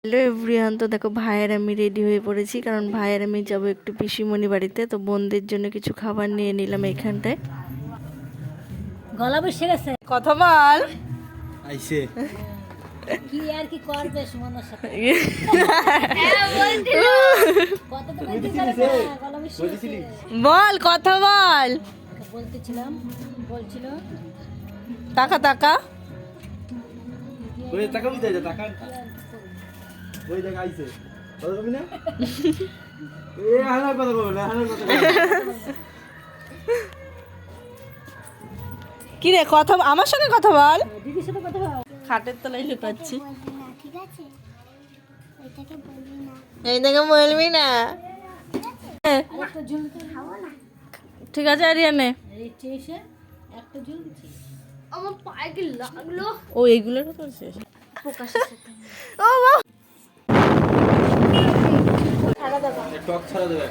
Hello everyone, তো দেখো ভাইয়ের আমি রেডি হয়ে পড়েছি, কারণ ভাইয়ের আমি যাবো একটু পিসিমণি বাড়িতে। তো বোনদের জন্য কিছু খাবার নিয়ে নিলাম এখানটায়। গলা বসে গেছে। কথা বল। আইছে কি আর কি করবে সুমনের সাথে? কত তো বলতে পারবে না, গলা বসে গেছে। বল, কথা বল। বলতেছিলাম, বলছিল টাকা টাকা ওই টাকা দিতে যা টাকা ওই টাকা আইছে কথা কবি না এ হানার কথা বল না হানার কথা কি রে, কথা আমার সঙ্গে কথা বল। দিদির সাথে কথা বল। খাটের তলায় লুকাচ্ছি। ঠিক আছে ওইটাকে বলবি না এই দেখে বলবি না। আরেকটা ঝুল খাবো না ঠিক আছে, আরিয়ানে। রেচে এসে একটা ঝুল দিচ্ছি। আমার পায়ে কি লাগলো ও এইগুলোর কথা বলছিস? প্রকাশের সাথে ও বাবা। টক ছাড়া দেবে